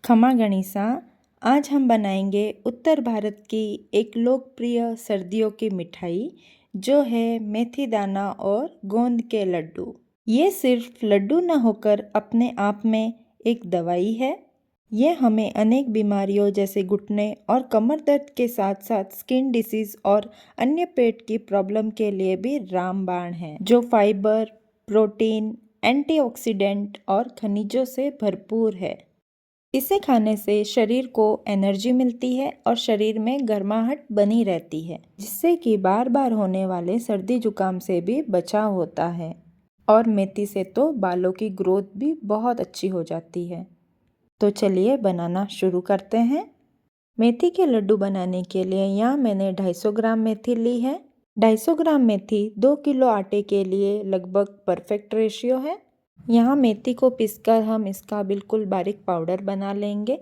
खमा गणिसा। आज हम बनाएंगे उत्तर भारत की एक लोकप्रिय सर्दियों की मिठाई जो है मेथी दाना और गोंद के लड्डू। ये सिर्फ लड्डू न होकर अपने आप में एक दवाई है। ये हमें अनेक बीमारियों जैसे घुटने और कमर दर्द के साथ साथ स्किन डिसीज और अन्य पेट की प्रॉब्लम के लिए भी रामबाण है, जो फाइबर, प्रोटीन, एंटीऑक्सीडेंट और खनिजों से भरपूर है। इसे खाने से शरीर को एनर्जी मिलती है और शरीर में गर्माहट बनी रहती है, जिससे कि बार बार होने वाले सर्दी जुकाम से भी बचाव होता है। और मेथी से तो बालों की ग्रोथ भी बहुत अच्छी हो जाती है। तो चलिए बनाना शुरू करते हैं। मेथी के लड्डू बनाने के लिए यहाँ मैंने 250 ग्राम मेथी ली है। 250 ग्राम मेथी 2 किलो आटे के लिए लगभग परफेक्ट रेशियो है। यहाँ मेथी को पीसकर हम इसका बिल्कुल बारीक पाउडर बना लेंगे।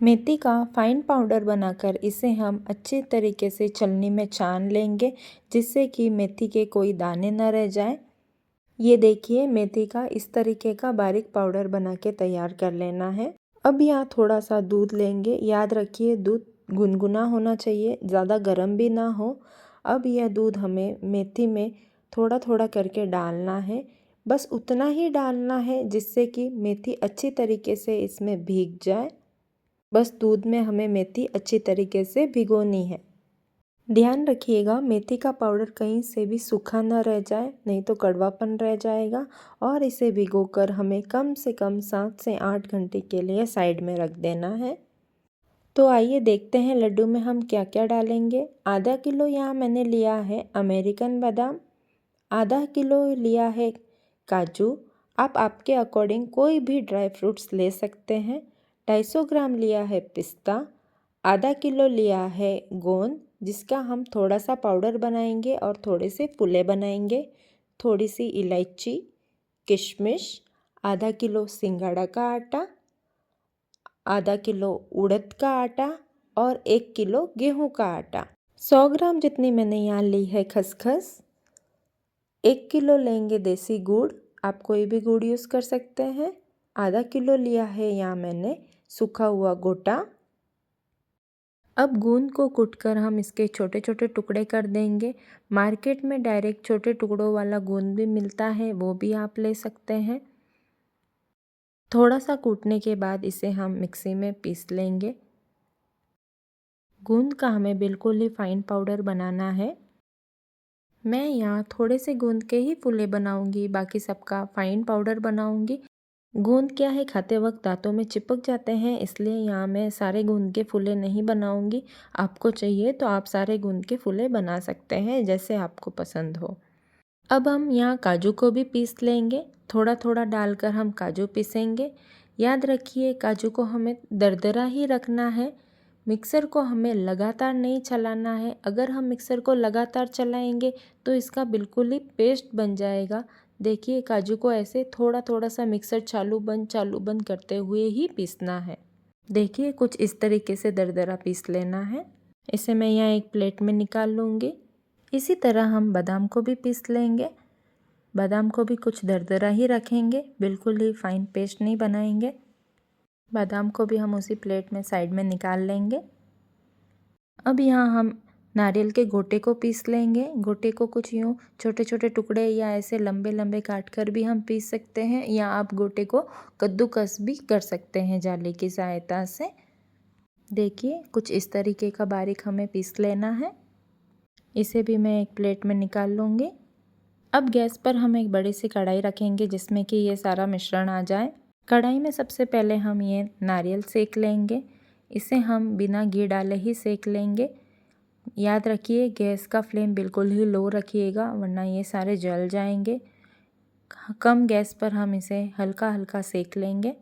मेथी का फाइन पाउडर बनाकर इसे हम अच्छे तरीके से छलनी में छान लेंगे, जिससे कि मेथी के कोई दाने न रह जाए। ये देखिए, मेथी का इस तरीके का बारीक पाउडर बना के तैयार कर लेना है। अब यहाँ थोड़ा सा दूध लेंगे। याद रखिए, दूध गुनगुना होना चाहिए, ज़्यादा गर्म भी ना हो। अब यह दूध हमें मेथी में थोड़ा थोड़ा करके डालना है। बस उतना ही डालना है जिससे कि मेथी अच्छी तरीके से इसमें भीग जाए। बस दूध में हमें मेथी अच्छी तरीके से भिगोनी है। ध्यान रखिएगा, मेथी का पाउडर कहीं से भी सूखा न रह जाए, नहीं तो कड़वापन रह जाएगा। और इसे भिगोकर हमें कम से कम 7 से 8 घंटे के लिए साइड में रख देना है। तो आइए देखते हैं लड्डू में हम क्या क्या डालेंगे। आधा किलो यहाँ मैंने लिया है अमेरिकन बादाम, आधा किलो लिया है काजू। आप आपके अकॉर्डिंग कोई भी ड्राई फ्रूट्स ले सकते हैं। 250 ग्राम लिया है पिस्ता, आधा किलो लिया है गोंद, जिसका हम थोड़ा सा पाउडर बनाएंगे और थोड़े से फुले बनाएंगे। थोड़ी सी इलायची, किशमिश, आधा किलो सिंगाड़ा का आटा, आधा किलो उड़द का आटा और 1 किलो गेहूं का आटा। 100 ग्राम जितनी मैंने यहाँ ली है खसखस। 1 किलो लेंगे देसी गुड़, आप कोई भी गुड़ यूज़ कर सकते हैं। आधा किलो लिया है यहाँ मैंने सूखा हुआ गोटा। अब गूंद को कूटकर हम इसके छोटे छोटे टुकड़े कर देंगे। मार्केट में डायरेक्ट छोटे टुकड़ों वाला गूंद भी मिलता है, वो भी आप ले सकते हैं। थोड़ा सा कूटने के बाद इसे हम मिक्सी में पीस लेंगे। गूंद का हमें बिल्कुल ही फाइन पाउडर बनाना है। मैं यहाँ थोड़े से गूंद के ही फुले बनाऊंगी, बाकी सबका फाइन पाउडर बनाऊंगी। गूंद क्या है, खाते वक्त दांतों में चिपक जाते हैं, इसलिए यहाँ मैं सारे गूंद के फुले नहीं बनाऊंगी। आपको चाहिए तो आप सारे गूंद के फुले बना सकते हैं, जैसे आपको पसंद हो। अब हम यहाँ काजू को भी पीस लेंगे। थोड़ा थोड़ा डालकर हम काजू पीसेंगे। याद रखिए, काजू को हमें दरदरा ही रखना है। मिक्सर को हमें लगातार नहीं चलाना है। अगर हम मिक्सर को लगातार चलाएंगे तो इसका बिल्कुल ही पेस्ट बन जाएगा। देखिए, काजू को ऐसे थोड़ा थोड़ा सा मिक्सर चालू बंद करते हुए ही पीसना है। देखिए, कुछ इस तरीके से दरदरा पीस लेना है। इसे मैं यहाँ एक प्लेट में निकाल लूँगी। इसी तरह हम बादाम को भी पीस लेंगे। बादाम को भी कुछ दरदरा ही रखेंगे, बिल्कुल ही फाइन पेस्ट नहीं बनाएंगे। बादाम को भी हम उसी प्लेट में साइड में निकाल लेंगे। अब यहाँ हम नारियल के गोटे को पीस लेंगे। गोटे को कुछ यूँ छोटे छोटे टुकड़े या ऐसे लंबे लंबे काट कर भी हम पीस सकते हैं, या आप गोटे को कद्दूकस भी कर सकते हैं जाली की सहायता से। देखिए, कुछ इस तरीके का बारीक हमें पीस लेना है। इसे भी मैं एक प्लेट में निकाल लूँगी। अब गैस पर हम एक बड़ी सी कढ़ाई रखेंगे जिसमें कि ये सारा मिश्रण आ जाए। कढ़ाई में सबसे पहले हम ये नारियल सेक लेंगे। इसे हम बिना घी डाले ही सेक लेंगे। याद रखिए, गैस का फ्लेम बिल्कुल ही लो रखिएगा, वरना ये सारे जल जाएंगे। कम गैस पर हम इसे हल्का हल्का सेक लेंगे।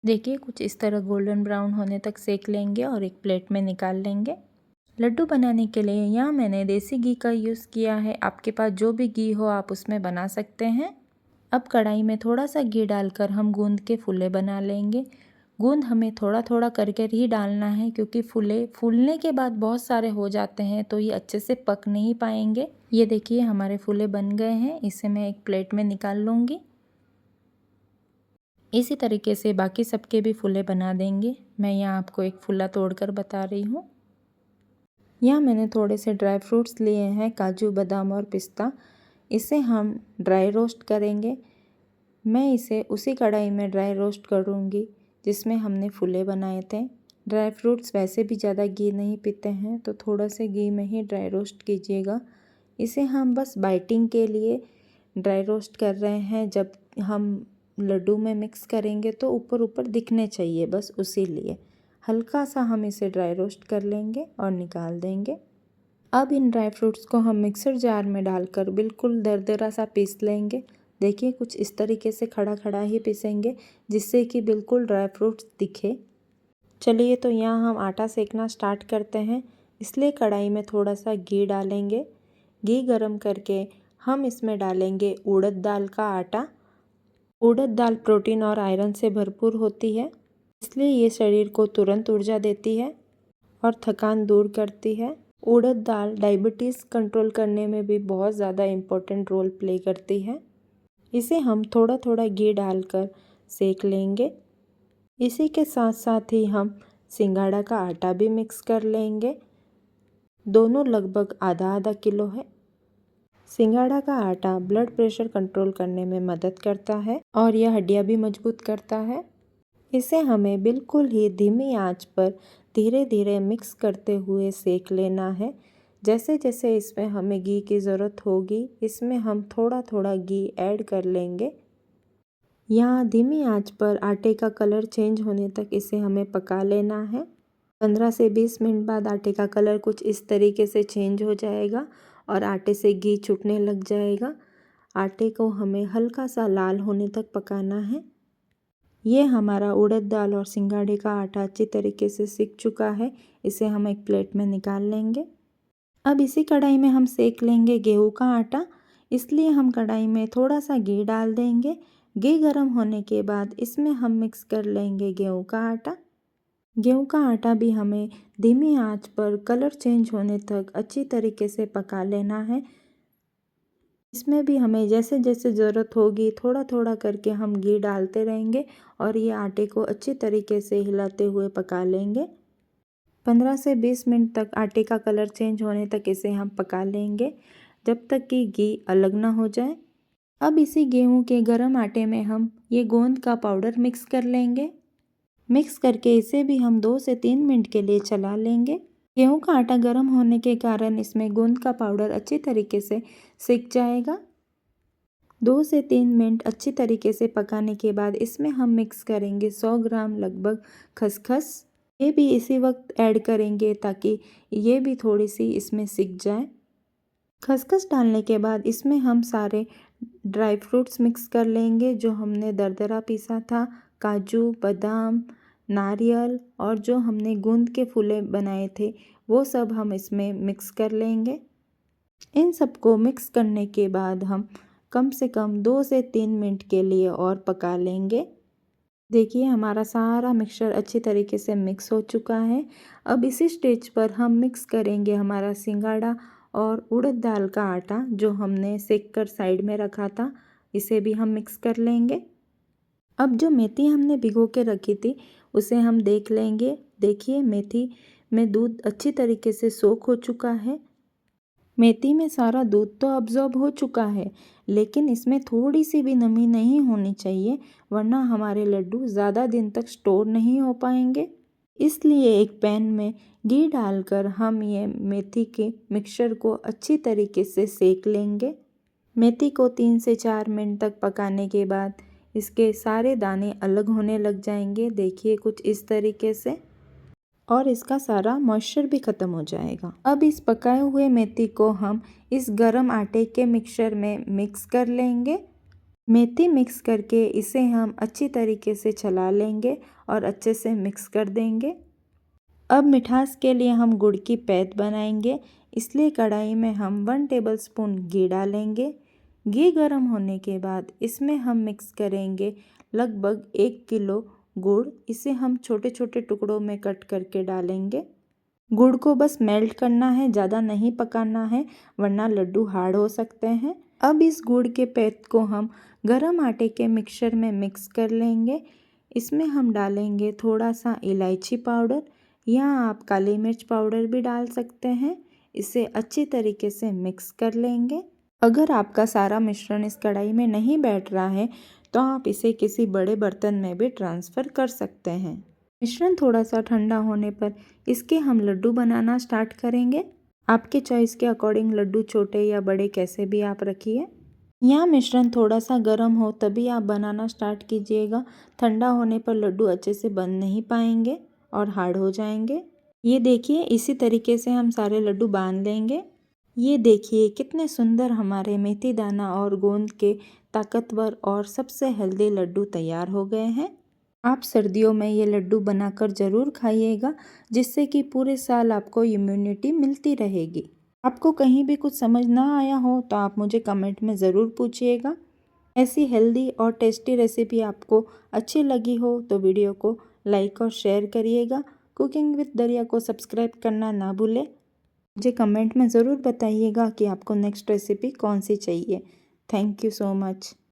देखिए, कुछ इस तरह गोल्डन ब्राउन होने तक सेक लेंगे और एक प्लेट में निकाल लेंगे। लड्डू बनाने के लिए यहाँ मैंने देसी घी का यूज़ किया है। आपके पास जो भी घी हो आप उसमें बना सकते हैं। अब कढ़ाई में थोड़ा सा घी डालकर हम गूंद के फुले बना लेंगे। गूंद हमें थोड़ा थोड़ा करके ही डालना है, क्योंकि फुले फूलने के बाद बहुत सारे हो जाते हैं तो ये अच्छे से पक नहीं पाएंगे। ये देखिए, हमारे फुले बन गए हैं। इसे मैं एक प्लेट में निकाल लूँगी। इसी तरीके से बाकी सबके भी फुले बना देंगे। मैं यहाँ आपको एक फुला तोड़कर बता रही हूँ। यहाँ मैंने थोड़े से ड्राई फ्रूट्स लिए हैं, काजू, बादाम और पिस्ता। इसे हम ड्राई रोस्ट करेंगे। मैं इसे उसी कढ़ाई में ड्राई रोस्ट करूँगी जिसमें हमने फुले बनाए थे। ड्राई फ्रूट्स वैसे भी ज़्यादा घी नहीं पीते हैं, तो थोड़ा से घी में ही ड्राई रोस्ट कीजिएगा। इसे हम बस बाइटिंग के लिए ड्राई रोस्ट कर रहे हैं। जब हम लड्डू में मिक्स करेंगे तो ऊपर ऊपर दिखने चाहिए, बस उसी लिए हल्का सा हम इसे ड्राई रोस्ट कर लेंगे और निकाल देंगे। अब इन ड्राई फ्रूट्स को हम मिक्सर जार में डालकर बिल्कुल दरदरा सा पीस लेंगे। देखिए कुछ इस तरीके से खड़ा खड़ा ही पीसेंगे जिससे कि बिल्कुल ड्राई फ्रूट्स दिखे। चलिए तो यहाँ हम आटा सेकना स्टार्ट करते हैं। इसलिए कढ़ाई में थोड़ा सा घी डालेंगे। घी गरम करके हम इसमें डालेंगे उड़द दाल का आटा। उड़द दाल प्रोटीन और आयरन से भरपूर होती है, इसलिए ये शरीर को तुरंत ऊर्जा देती है और थकान दूर करती है। उड़द दाल डायबिटीज़ कंट्रोल करने में भी बहुत ज़्यादा इम्पोर्टेंट रोल प्ले करती है। इसे हम थोड़ा थोड़ा घी डालकर सेक लेंगे। इसी के साथ साथ ही हम सिंघाड़ा का आटा भी मिक्स कर लेंगे। दोनों लगभग आधा आधा किलो है। सिंघाड़ा का आटा ब्लड प्रेशर कंट्रोल करने में मदद करता है और यह हड्डियां भी मजबूत करता है। इसे हमें बिल्कुल ही धीमी आंच पर धीरे धीरे मिक्स करते हुए सेक लेना है। जैसे जैसे इसमें हमें घी की ज़रूरत होगी, इसमें हम थोड़ा थोड़ा घी ऐड कर लेंगे। यहाँ धीमी आंच पर आटे का कलर चेंज होने तक इसे हमें पका लेना है। 15 से 20 मिनट बाद आटे का कलर कुछ इस तरीके से चेंज हो जाएगा और आटे से घी छूटने लग जाएगा। आटे को हमें हल्का सा लाल होने तक पकाना है। ये हमारा उड़द दाल और सिंघाड़े का आटा अच्छी तरीके से सिक चुका है। इसे हम एक प्लेट में निकाल लेंगे। अब इसी कढ़ाई में हम सेक लेंगे गेहूं का आटा। इसलिए हम कढ़ाई में थोड़ा सा घी डाल देंगे। घी गर्म होने के बाद इसमें हम मिक्स कर लेंगे गेहूं का आटा। गेहूं का आटा भी हमें धीमी आंच पर कलर चेंज होने तक अच्छी तरीके से पका लेना है। इसमें भी हमें जैसे जैसे ज़रूरत होगी थोड़ा थोड़ा करके हम घी डालते रहेंगे और ये आटे को अच्छी तरीके से हिलाते हुए पका लेंगे। 15 से 20 मिनट तक आटे का कलर चेंज होने तक इसे हम पका लेंगे, जब तक कि घी अलग ना हो जाए। अब इसी गेहूं के गरम आटे में हम ये गोंद का पाउडर मिक्स कर लेंगे। मिक्स करके इसे भी हम 2 से 3 मिनट के लिए चला लेंगे। गेहूं का आटा गर्म होने के कारण इसमें गोंद का पाउडर अच्छी तरीके से सिक जाएगा। 2 से 3 मिनट अच्छी तरीके से पकाने के बाद इसमें हम मिक्स करेंगे 100 ग्राम लगभग खसखस। ये भी इसी वक्त ऐड करेंगे ताकि ये भी थोड़ी सी इसमें सिक जाए। खसखस डालने के बाद इसमें हम सारे ड्राई फ्रूट्स मिक्स कर लेंगे जो हमने दरदरा पीसा था। काजू, बादाम, नारियल और जो हमने गूंद के फूले बनाए थे वो सब हम इसमें मिक्स कर लेंगे। इन सबको मिक्स करने के बाद हम कम से कम 2 से 3 मिनट के लिए और पका लेंगे। देखिए हमारा सारा मिक्सचर अच्छी तरीके से मिक्स हो चुका है। अब इसी स्टेज पर हम मिक्स करेंगे हमारा सिंघाड़ा और उड़द दाल का आटा जो हमने सेक कर साइड में रखा था। इसे भी हम मिक्स कर लेंगे। अब जो मेथी हमने भिगो के रखी थी उसे हम देख लेंगे। देखिए मेथी में दूध अच्छी तरीके से सोख हो चुका है। मेथी में सारा दूध तो अब्जॉर्ब हो चुका है, लेकिन इसमें थोड़ी सी भी नमी नहीं होनी चाहिए, वरना हमारे लड्डू ज़्यादा दिन तक स्टोर नहीं हो पाएंगे। इसलिए एक पैन में घी डालकर हम ये मेथी के मिक्सचर को अच्छी तरीके से सेक लेंगे। मेथी को 3 से 4 मिनट तक पकाने के बाद इसके सारे दाने अलग होने लग जाएंगे। देखिए कुछ इस तरीके से, और इसका सारा मॉइस्चर भी ख़त्म हो जाएगा। अब इस पकाए हुए मेथी को हम इस गरम आटे के मिक्सचर में मिक्स कर लेंगे। मेथी मिक्स करके इसे हम अच्छी तरीके से चला लेंगे और अच्छे से मिक्स कर देंगे। अब मिठास के लिए हम गुड़ की पैद बनाएंगे, इसलिए कढ़ाई में हम 1 टेबलस्पून घी डालेंगे। घी गर्म होने के बाद इसमें हम मिक्स करेंगे लगभग 1 किलो गुड़। इसे हम छोटे छोटे टुकड़ों में कट करके डालेंगे। गुड़ को बस मेल्ट करना है, ज़्यादा नहीं पकाना है, वरना लड्डू हार्ड हो सकते हैं। अब इस गुड़ के पैद को हम गरम आटे के मिक्सचर में मिक्स कर लेंगे। इसमें हम डालेंगे थोड़ा सा इलायची पाउडर या आप काली मिर्च पाउडर भी डाल सकते हैं। इसे अच्छी तरीके से मिक्स कर लेंगे। अगर आपका सारा मिश्रण इस कढ़ाई में नहीं बैठ रहा है तो आप इसे किसी बड़े बर्तन में भी ट्रांसफ़र कर सकते हैं। मिश्रण थोड़ा सा ठंडा होने पर इसके हम लड्डू बनाना स्टार्ट करेंगे। आपके चॉइस के अकॉर्डिंग लड्डू छोटे या बड़े कैसे भी आप रखिए। यहाँ मिश्रण थोड़ा सा गर्म हो तभी आप बनाना स्टार्ट कीजिएगा। ठंडा होने पर लड्डू अच्छे से बन नहीं पाएंगे और हार्ड हो जाएंगे। ये देखिए, इसी तरीके से हम सारे लड्डू बांध लेंगे। ये देखिए कितने सुंदर हमारे मेथी दाना और गोंद के ताकतवर और सबसे हेल्दी लड्डू तैयार हो गए हैं। आप सर्दियों में ये लड्डू बनाकर ज़रूर खाइएगा, जिससे कि पूरे साल आपको इम्यूनिटी मिलती रहेगी। आपको कहीं भी कुछ समझ ना आया हो तो आप मुझे कमेंट में ज़रूर पूछिएगा। ऐसी हेल्दी और टेस्टी रेसिपी आपको अच्छी लगी हो तो वीडियो को लाइक और शेयर करिएगा। कुकिंग विद दरिया को सब्सक्राइब करना ना भूलें। मुझे कमेंट में ज़रूर बताइएगा कि आपको नेक्स्ट रेसिपी कौन सी चाहिए। Thank you so much.